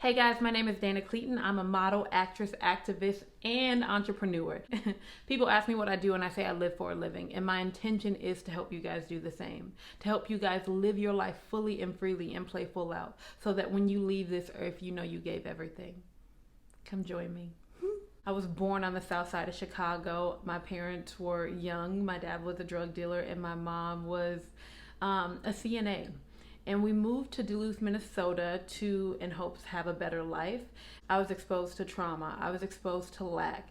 Hey guys, my name is Dana Cleaton. I'm a model, actress, activist, and entrepreneur. People ask me what I do, and I say I live for a living. And my intention is to help you guys do the same, to help you guys live your life fully and freely and play full out, so that when you leave this earth, you know you gave everything. Come join me. I was born on the south side of Chicago. My parents were young. My dad was a drug dealer, and my mom was a CNA. And we moved to Duluth, Minnesota to, in hopes, have a better life. I was exposed to trauma. I was exposed to lack.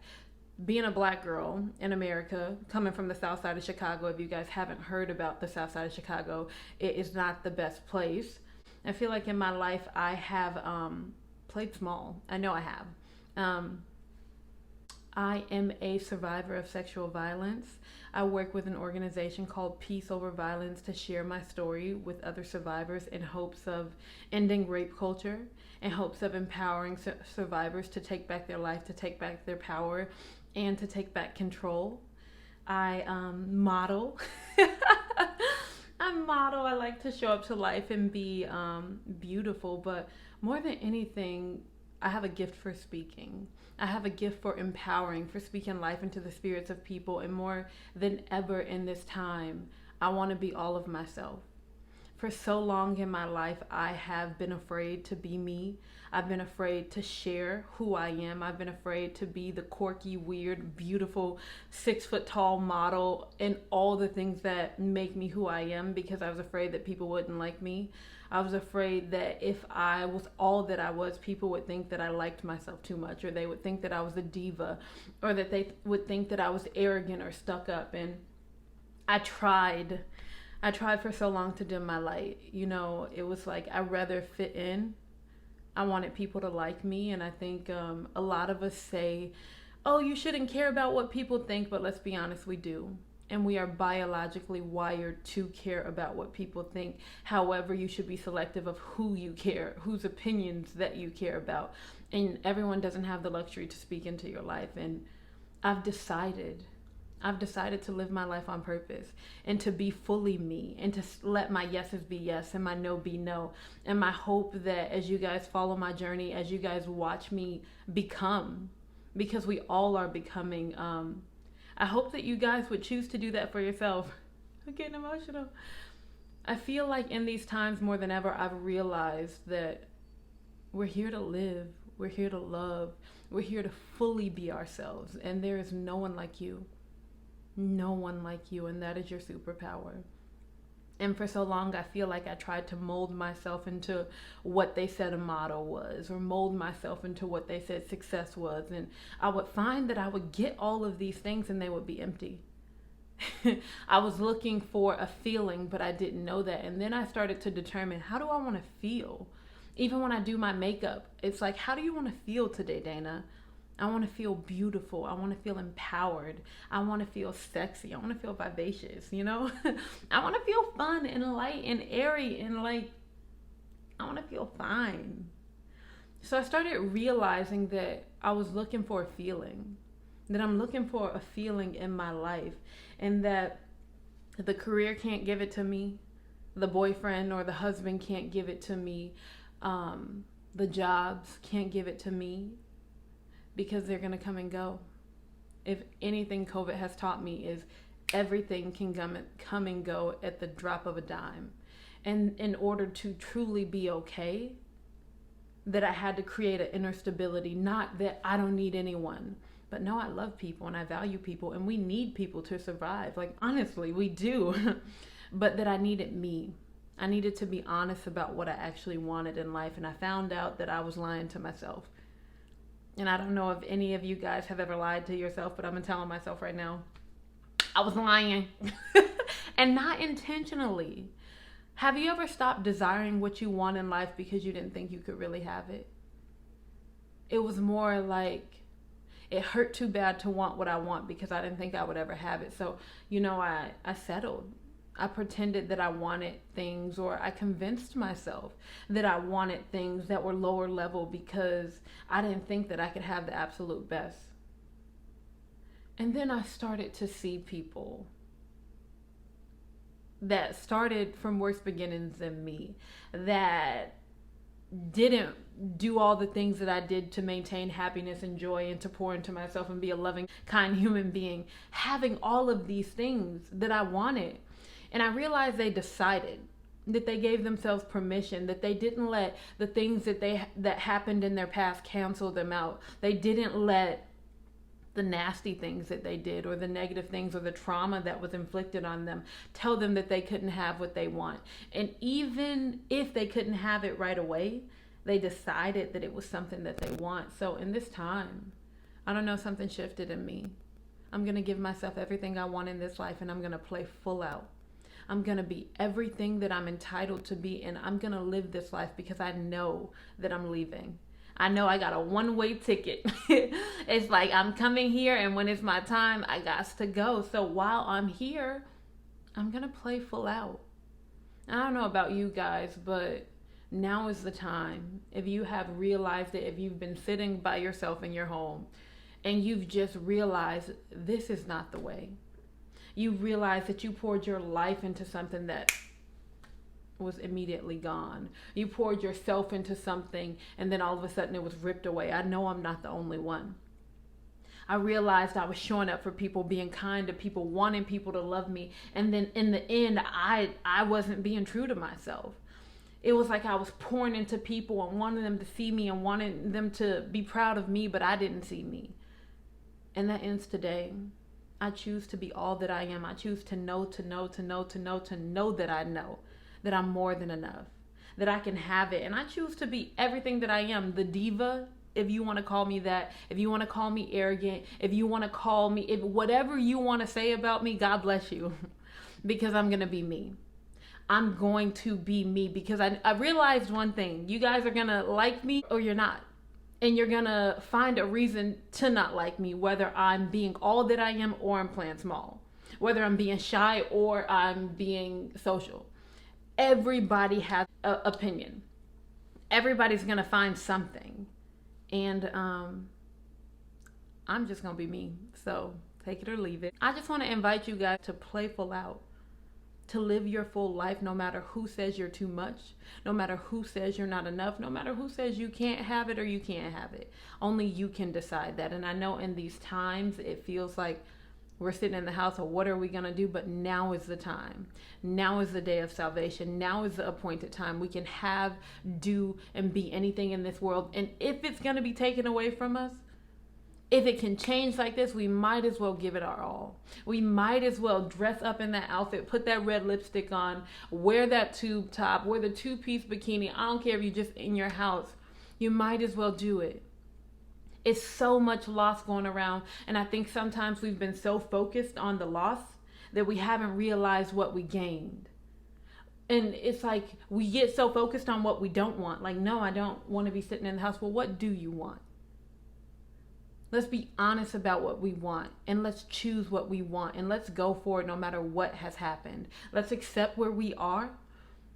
Being a black girl in America, coming from the south side of Chicago, if you guys haven't heard about the south side of Chicago, it is not the best place. I feel like in my life I have played small. I know I have. Um, I am a survivor of sexual violence. I work with an organization called Peace Over Violence to share my story with other survivors in hopes of ending rape culture, in hopes of empowering survivors to take back their life, to take back their power, and to take back control. I model. I model. I like to show up to life and be beautiful, but more than anything, I have a gift for speaking. I have a gift for empowering, for speaking life into the spirits of people. And more than ever in this time, I want to be all of myself. For so long in my life, I have been afraid to be me. I've been afraid to share who I am. I've been afraid to be the quirky, weird, beautiful, 6 foot tall model and all the things that make me who I am because I was afraid that people wouldn't like me. I was afraid that if I was all that I was, people would think that I liked myself too much, or they would think that I was a diva, or that they would think that I was arrogant or stuck up. And I tried. I tried for so long to dim my light. You know, it was like I'd rather fit in. I wanted people to like me. And I think a lot of us say, oh, you shouldn't care about what people think. But let's be honest, we do. And we are biologically wired to care about what people think. However, you should be selective of who you care, whose opinions that you care about. And everyone doesn't have the luxury to speak into your life. And I've decided I've decided to live my life on purpose and to be fully me and to let my yeses be yes and my no be no. And my hope that as you guys follow my journey, as you guys watch me become, because we all are becoming, I hope that you guys would choose to do that for yourself. I'm getting emotional. I feel like in these times more than ever, I've realized that we're here to live, we're here to love, we're here to fully be ourselves. And there is no one like you. No one like you, and that is your superpower. And for so long, I feel like I tried to mold myself into what they said a model was, or mold myself into what they said success was. And I would find that I would get all of these things and they would be empty. I was looking for a feeling, but I didn't know that. And then I started to determine, how do I want to feel? Even when I do my makeup, it's like, how do you want to feel today, Dana? I want to feel beautiful. I want to feel empowered. I want to feel sexy. I want to feel vivacious, you know? I want to feel fun and light and airy and like, I want to feel fine. So I started realizing that I was looking for a feeling, that I'm looking for a feeling in my life, and that the career can't give it to me, the boyfriend or the husband can't give it to me, the jobs can't give it to me, because they're going to come and go. If anything COVID has taught me is everything can come and go at the drop of a dime. And in order to truly be okay, that I had to create an inner stability, not that I don't need anyone, but no, I love people and I value people and we need people to survive. Like, honestly, we do. But that I needed me. I needed to be honest about what I actually wanted in life. And I found out that I was lying to myself. And I don't know if any of you guys have ever lied to yourself, but I'm telling myself right now, I was lying. And not intentionally. Have you ever stopped desiring what you want in life because you didn't think you could really have it? It was more like it hurt too bad to want what I want because I didn't think I would ever have it. So, I settled. I pretended that I wanted things, or I convinced myself that I wanted things that were lower level because I didn't think that I could have the absolute best. And then I started to see people that started from worse beginnings than me, that didn't do all the things that I did to maintain happiness and joy and to pour into myself and be a loving, kind human being, having all of these things that I wanted. And I realized they decided, that they gave themselves permission, that they didn't let the things that happened in their past cancel them out. They didn't let the nasty things that they did or the negative things or the trauma that was inflicted on them tell them that they couldn't have what they want. And even if they couldn't have it right away, they decided that it was something that they want. So in this time, I don't know, something shifted in me. I'm going to give myself everything I want in this life, and I'm going to play full out. I'm going to be everything that I'm entitled to be, and I'm going to live this life because I know that I'm leaving. I know I got a one-way ticket. It's like I'm coming here, and when it's my time, I got to go. So while I'm here, I'm going to play full out. I don't know about you guys, but now is the time. If you have realized it, if you've been sitting by yourself in your home, and you've just realized this is not the way. You realize that you poured your life into something that was immediately gone. You poured yourself into something and then all of a sudden it was ripped away. I know I'm not the only one. I realized I was showing up for people, being kind to people, wanting people to love me. And then in the end, I wasn't being true to myself. It was like I was pouring into people and wanting them to see me and wanting them to be proud of me, but I didn't see me. And that ends today. I choose to be all that I am. I choose to know that I know that I'm more than enough, that I can have it. And I choose to be everything that I am, the diva, if you want to call me that, if you want to call me arrogant, if you want to call me, if whatever you want to say about me, God bless you, because I'm going to be me. I'm going to be me because I realized one thing. You guys are going to like me or you're not. And you're going to find a reason to not like me, whether I'm being all that I am or I'm playing small, whether I'm being shy or I'm being social. Everybody has an opinion. Everybody's going to find something. And I'm just going to be me. So take it or leave it. I just want to invite you guys to play full out, to live your full life, no matter who says you're too much, no matter who says you're not enough, no matter who says you can't have it or you can't have it. Only you can decide that. And I know in these times, it feels like we're sitting in the house, or what are we going to do? But now is the time. Now is the day of salvation. Now is the appointed time. We can have, do, and be anything in this world. And if it's going to be taken away from us, if it can change like this, we might as well give it our all. We might as well dress up in that outfit, put that red lipstick on, wear that tube top, wear the two-piece bikini. I don't care if you're just in your house. You might as well do it. It's so much loss going around. And I think sometimes we've been so focused on the loss that we haven't realized what we gained. And it's like we get so focused on what we don't want. Like, no, I don't want to be sitting in the house. Well, what do you want? Let's be honest about what we want, and let's choose what we want, and let's go for it no matter what has happened. Let's accept where we are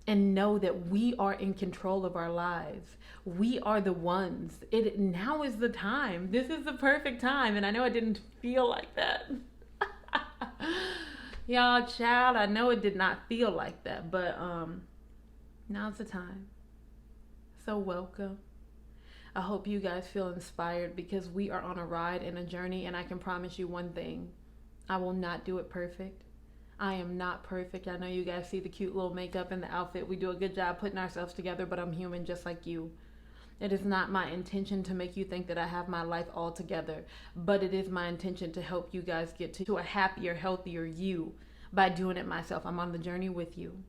and know that we are in control of our lives. We are the ones. Now is the time. This is the perfect time. And I know it didn't feel like that. Y'all, child, I know it did not feel like that, but now's the time. So welcome. I hope you guys feel inspired because we are on a ride and a journey, and I can promise you one thing. I will not do it perfect. I am not perfect. I know you guys see the cute little makeup and the outfit. We do a good job putting ourselves together, but I'm human just like you. It is not my intention to make you think that I have my life all together, but it is my intention to help you guys get to a happier, healthier you by doing it myself. I'm on the journey with you.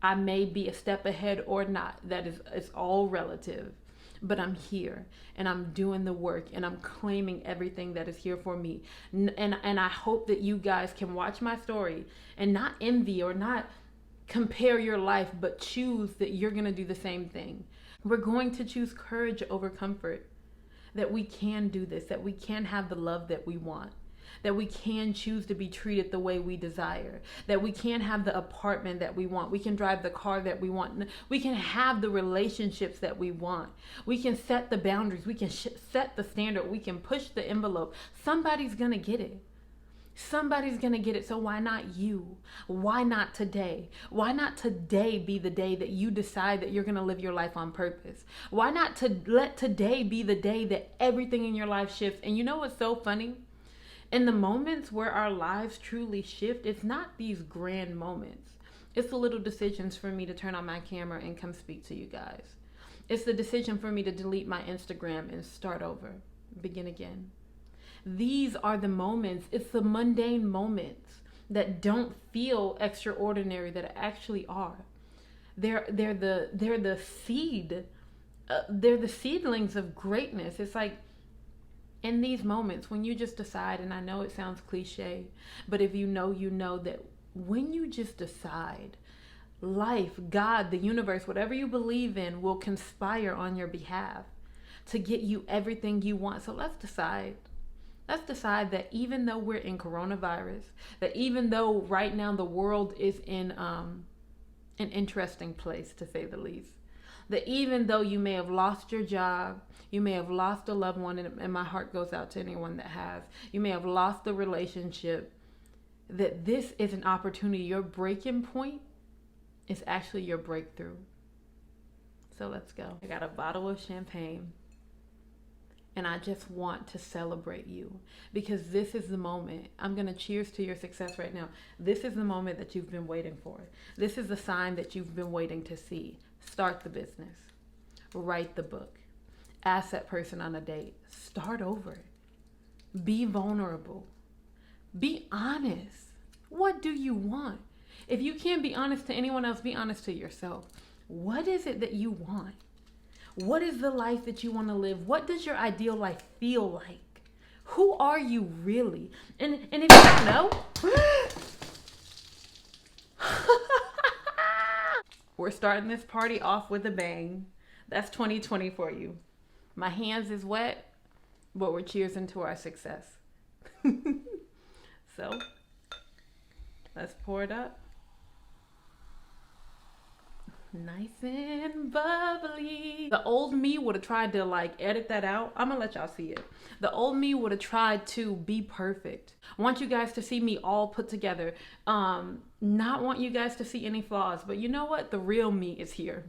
I may be a step ahead or not. It's all relative. But I'm here and I'm doing the work and I'm claiming everything that is here for me. And I hope that you guys can watch my story and not envy or not compare your life, but choose that you're going to do the same thing. We're going to choose courage over comfort, that we can do this, that we can have the love that we want, that we can choose to be treated the way we desire, that we can have the apartment that we want, we can drive the car that we want, we can have the relationships that we want, we can set the boundaries, we can set the standard, we can push the envelope. Somebody's gonna get it. Somebody's going to get it. So why not you? Why not today? Why not today be the day that you decide that you're going to live your life on purpose? Why not to let today be the day that everything in your life shifts? And you know what's so funny? In the moments where our lives truly shift, it's not these grand moments. It's the little decisions for me to turn on my camera and come speak to you guys. It's the decision for me to delete my Instagram and start over, begin again. These are the moments, it's the mundane moments that don't feel extraordinary that actually are. They're the seed. They're the seedlings of greatness. It's like in these moments when you just decide, and I know it sounds cliche, but if you know that when you just decide, life, God, the universe, whatever you believe in will conspire on your behalf to get you everything you want. So let's decide. Let's decide that even though we're in coronavirus, that even though right now the world is in an interesting place, to say the least, that even though you may have lost your job, you may have lost a loved one, and my heart goes out to anyone that has, you may have lost the relationship, that this is an opportunity. Your breaking point is actually your breakthrough. So let's go. I got a bottle of champagne. And I just want to celebrate you because this is the moment. I'm going to cheers to your success right now. This is the moment that you've been waiting for. This is the sign that you've been waiting to see. Start the business. Write the book. Ask that person on a date. Start over. Be vulnerable. Be honest. What do you want? If you can't be honest to anyone else, be honest to yourself. What is it that you want? What is the life that you want to live? What does your ideal life feel like? Who are you really? And if you don't know, we're starting this party off with a bang. That's 2020 for you. My hands is wet, but we're cheersing to our success. So, let's pour it up. Nice and bubbly. The old me would have tried to edit that out. I'm gonna let y'all see it. The old me would have tried to be perfect. Want you guys to see me all put together. Not want you guys to see any flaws. But you know what? The real me is here.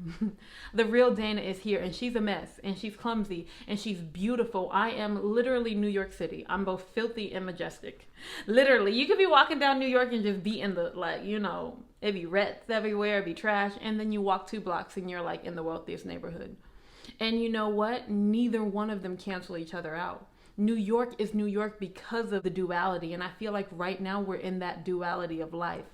The real Dana is here, and she's a mess, and she's clumsy, and she's beautiful. I am literally New York City. I'm both filthy and majestic. Literally, you could be walking down New York and just be in the it'd be rats everywhere, it'd be trash, and then you walk 2 blocks and you're in the wealthiest neighborhood. And you know what? Neither one of them cancel each other out. New York is New York because of the duality, and I feel like right now we're in that duality of life.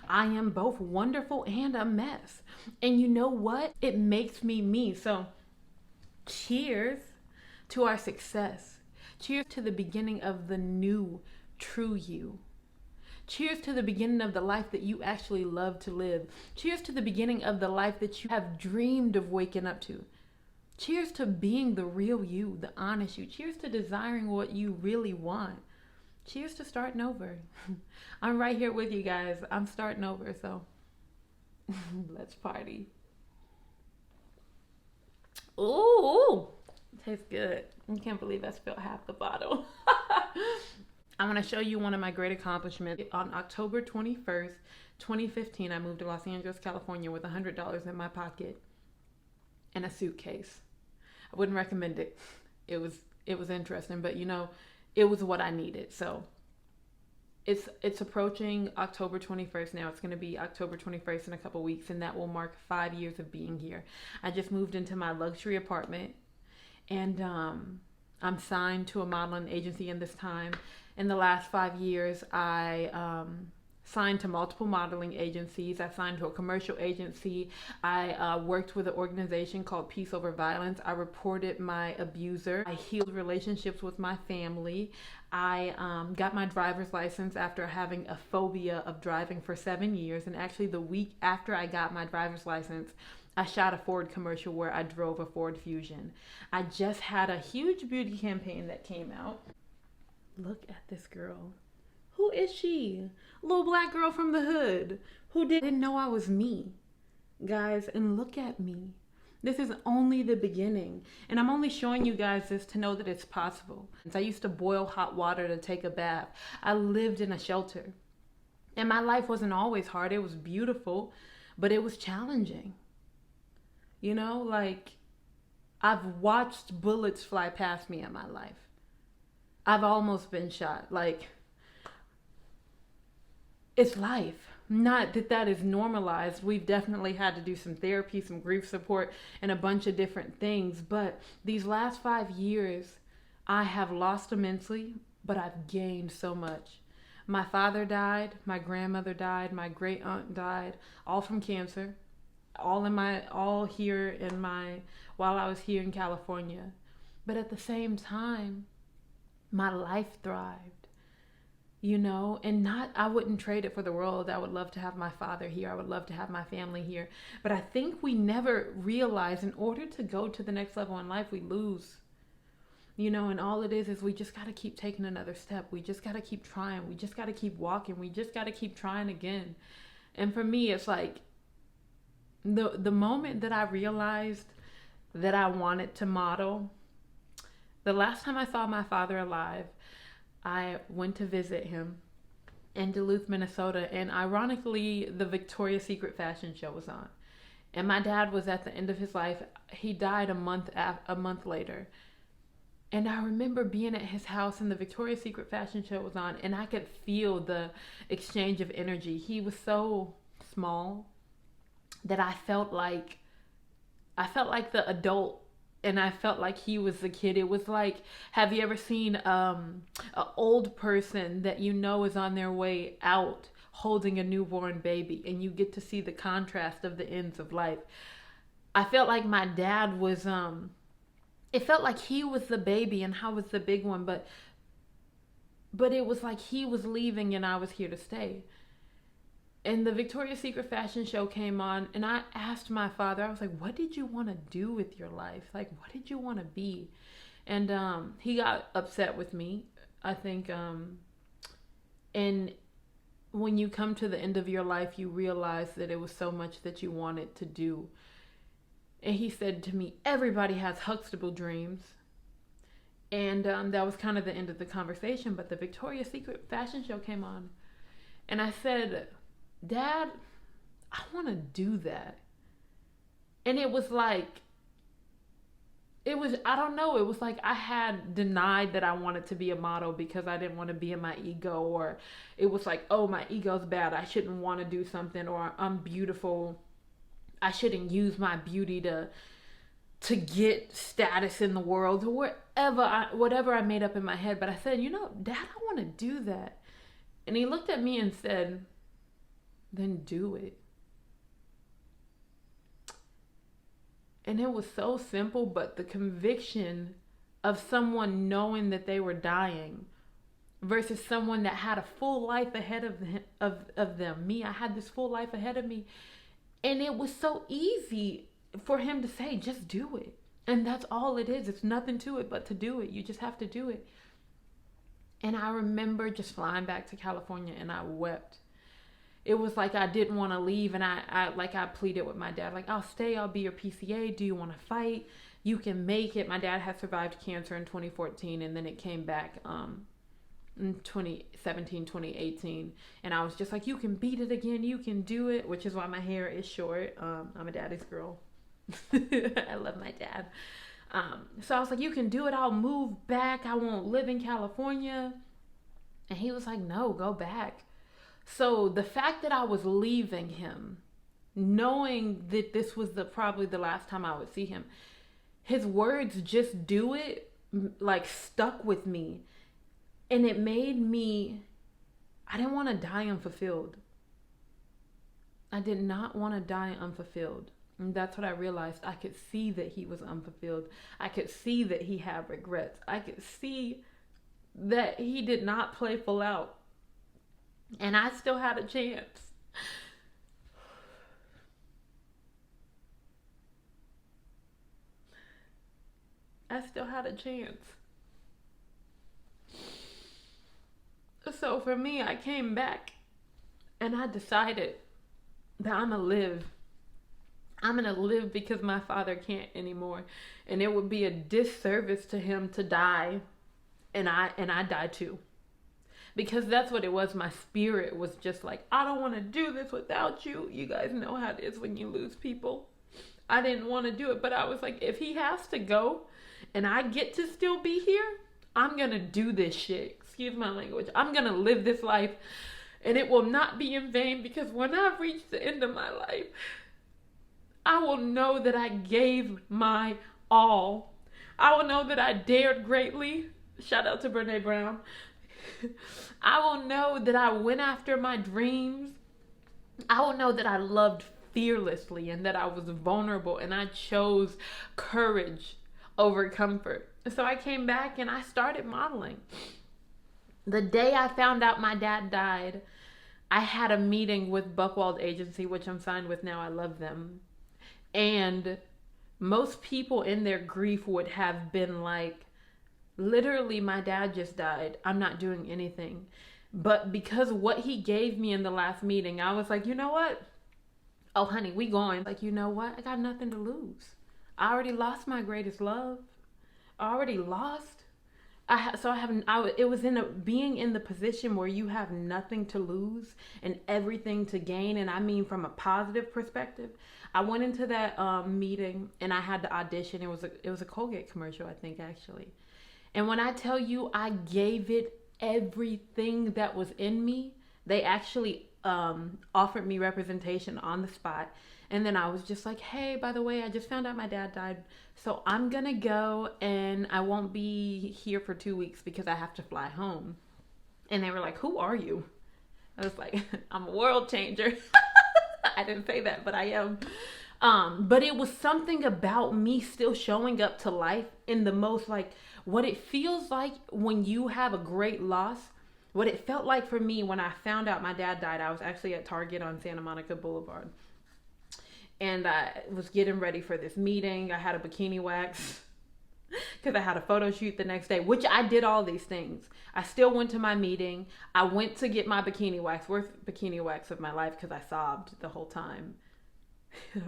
I am both wonderful and a mess. And you know what? It makes me me. So cheers to our success. Cheers to the beginning of the new, true you. Cheers to the beginning of the life that you actually love to live. Cheers to the beginning of the life that you have dreamed of waking up to. Cheers to being the real you, the honest you. Cheers to desiring what you really want. Cheers to starting over. I'm right here with you guys. I'm starting over, so let's party. Ooh, tastes good. I can't believe I spilled half the bottle. I'm going to show you one of my great accomplishments. On October 21st, 2015, I moved to Los Angeles, California with $100 in my pocket and a suitcase. I wouldn't recommend it. It was interesting, but it was what I needed. So it's approaching October 21st now. It's going to be October 21st in a couple weeks, and that will mark 5 years of being here. I just moved into my luxury apartment, and I'm signed to a modeling agency in this time. In the last 5 years, I signed to multiple modeling agencies. I signed to a commercial agency. I worked with an organization called Peace Over Violence. I reported my abuser. I healed relationships with my family. I got my driver's license after having a phobia of driving for 7 years. And actually the week after I got my driver's license, I shot a Ford commercial where I drove a Ford Fusion. I just had a huge beauty campaign that came out. Look at this girl. Who is she? Little black girl from the hood who didn't know I was me. Guys, and look at me. This is only the beginning. And I'm only showing you guys this to know that it's possible. I used to boil hot water to take a bath. I lived in a shelter. And my life wasn't always hard. It was beautiful, but it was challenging. You know, like I've watched bullets fly past me in my life. I've almost been shot. Like, it's life. Not that that is normalized. We've definitely had to do some therapy, some grief support, and a bunch of different things. But these last 5 years, I have lost immensely, but I've gained so much. My father died, my grandmother died, my great aunt died, all from cancer. All here in my, while I was here in California. But at the same time, my life thrived, you know, and not, I wouldn't trade it for the world. I would love to have my father here. I would love to have my family here. But I think we never realize in order to go to the next level in life, we lose, you know, and all it is we just got to keep taking another step. We just got to keep trying. We just got to keep walking. We just got to keep trying again. And for me, it's like the moment that I realized that I wanted to model, the last time I saw my father alive, I went to visit him in Duluth, Minnesota, and ironically, the Victoria's Secret fashion show was on. And my dad was at the end of his life. He died a month later. And I remember being at his house and the Victoria's Secret fashion show was on, and I could feel the exchange of energy. He was so small that I felt like the adult, and I felt like he was the kid. It was like, have you ever seen an old person that you know is on their way out holding a newborn baby, and you get to see the contrast of the ends of life? I felt like my dad was, it felt like he was the baby and I was the big one, but it was like he was leaving and I was here to stay. And the Victoria's Secret fashion show came on, and I asked my father, I was like, what did you want to do with your life? Like, what did you want to be? And he got upset with me, I think. And when you come to the end of your life, you realize that it was so much that you wanted to do. And he said to me, everybody has Huxtable dreams. And that was kind of the end of the conversation. But the Victoria's Secret fashion show came on. And I said, Dad, I want to do that. And it was like, I don't know, it was like I had denied that I wanted to be a model because I didn't want to be in my ego, or it was like, oh, my ego's bad, I shouldn't want to do something, or I'm beautiful, I shouldn't use my beauty to get status in the world, or whatever I made up in my head. But I said, you know, Dad, I want to do that. And he looked at me and said, then do it. And it was so simple, but the conviction of someone knowing that they were dying versus someone that had a full life ahead of them. Me, I had this full life ahead of me. And it was so easy for him to say, just do it. And that's all it is. It's nothing to it but to do it. You just have to do it. And I remember just flying back to California, and I wept. It was like I didn't want to leave, and I pleaded with my dad, like, I'll stay, I'll be your PCA. Do you want to fight? You can make it. My dad had survived cancer in 2014, and then it came back in 2017, 2018. And I was just like, you can beat it again. You can do it, which is why my hair is short. I'm a daddy's girl. I love my dad. So I was like, you can do it. I'll move back. I won't live in California. And he was like, no, go back. So the fact that I was leaving him, knowing that this was probably the last time I would see him, his words, just do it, like stuck with me. And it made me, I didn't want to die unfulfilled. I did not want to die unfulfilled. And that's what I realized. I could see that he was unfulfilled. I could see that he had regrets. I could see that he did not play full out. And I still had a chance. I still had a chance. So for me, I came back and I decided that I'm gonna live. I'm going to live because my father can't anymore. And it would be a disservice to him to die. And I die too. Because that's what it was. My spirit was just like, I don't want to do this without you. You guys know how it is when you lose people. I didn't want to do it, but I was like, if he has to go and I get to still be here, I'm going to do this shit. Excuse my language. I'm going to live this life, and it will not be in vain, because when I reach the end of my life, I will know that I gave my all. I will know that I dared greatly. Shout out to Brene Brown. I will know that I went after my dreams. I will know that I loved fearlessly and that I was vulnerable, and I chose courage over comfort. So I came back and I started modeling. The day I found out my dad died, I had a meeting with Buchwald Agency, which I'm signed with now. I love them. And most people in their grief would have been like, literally, my dad just died. I'm not doing anything. But because what he gave me in the last meeting, I was like, you know what? Oh, honey, we going. Like, you know what? I got nothing to lose. I already lost my greatest love. I already lost. It was being in the position where you have nothing to lose and everything to gain. And I mean, from a positive perspective, I went into that meeting and I had to audition. It was a Colgate commercial, I think, actually. And when I tell you, I gave it everything that was in me. They actually offered me representation on the spot. And then I was just like, hey, by the way, I just found out my dad died. So I'm going to go and I won't be here for 2 weeks because I have to fly home. And they were like, who are you? I was like, I'm a world changer. I didn't say that, but I am. But it was something about me still showing up to life in the most, like, what it feels like when you have a great loss. What it felt like for me when I found out my dad died, I was actually at Target on Santa Monica Boulevard. And I was getting ready for this meeting. I had a bikini wax because I had a photo shoot the next day, which I did all these things. I still went to my meeting. I went to get my bikini wax, worst bikini wax of my life, because I sobbed the whole time.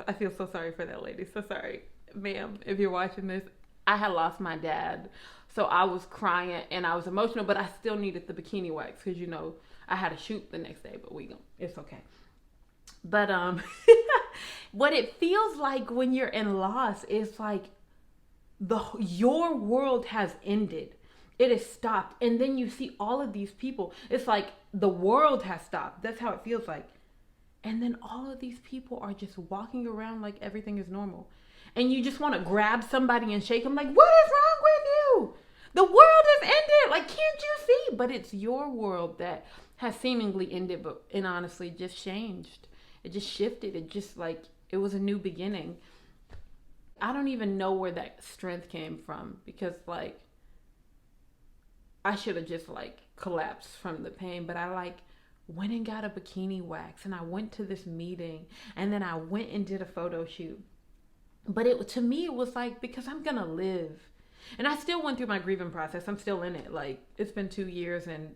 I feel so sorry for that lady. So sorry, ma'am, if you're watching this. I had lost my dad. So I was crying and I was emotional, but I still needed the bikini wax because, you know, I had a shoot the next day, but it's okay. But what it feels like when you're in loss is like your world has ended. It has stopped. And then you see all of these people. It's like the world has stopped. That's how it feels like. And then all of these people are just walking around like everything is normal. And you just want to grab somebody and shake them like, what is wrong with you? The world has ended. Like, can't you see? But it's your world that has seemingly ended, and honestly just changed. It just shifted. It just like, it was a new beginning. I don't even know where that strength came from, because like, I should have just like collapsed from the pain, but I like went and got a bikini wax, and I went to this meeting, and then I went and did a photo shoot. But to me, it was like, because I'm going to live. And I still went through my grieving process. I'm still in it. Like, it's been 2 years and,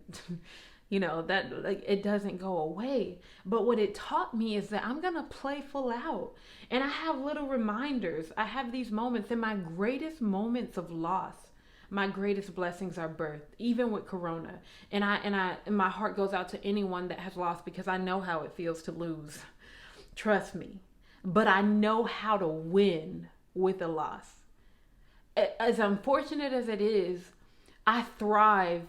you know, that, like, it doesn't go away. But what it taught me is that I'm going to play full out. And I have little reminders. I have these moments. In my greatest moments of loss, my greatest blessings are birthed, even with Corona. And my heart goes out to anyone that has lost, because I know how it feels to lose. Trust me. But I know how to win with a loss. As unfortunate as it is, I thrive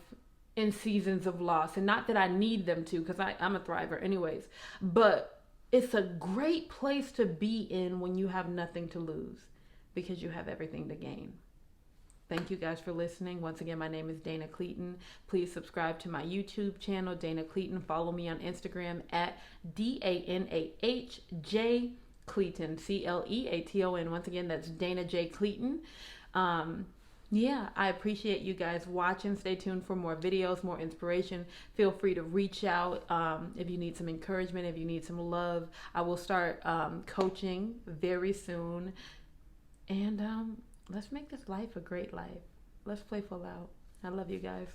in seasons of loss. And not that I need them to, because I'm a thriver anyways. But it's a great place to be in when you have nothing to lose, because you have everything to gain. Thank you guys for listening. Once again, my name is Dana Cleeton. Please subscribe to my YouTube channel, Dana Cleeton. Follow me on Instagram at DANAHJ Cleeton, CLEATON. Once again, that's Dana J. Cleeton. Yeah, I appreciate you guys watching. Stay tuned for more videos, more inspiration. Feel free to reach out if you need some encouragement, if you need some love. I will start coaching very soon. And let's make this life a great life. Let's play full out. I love you guys.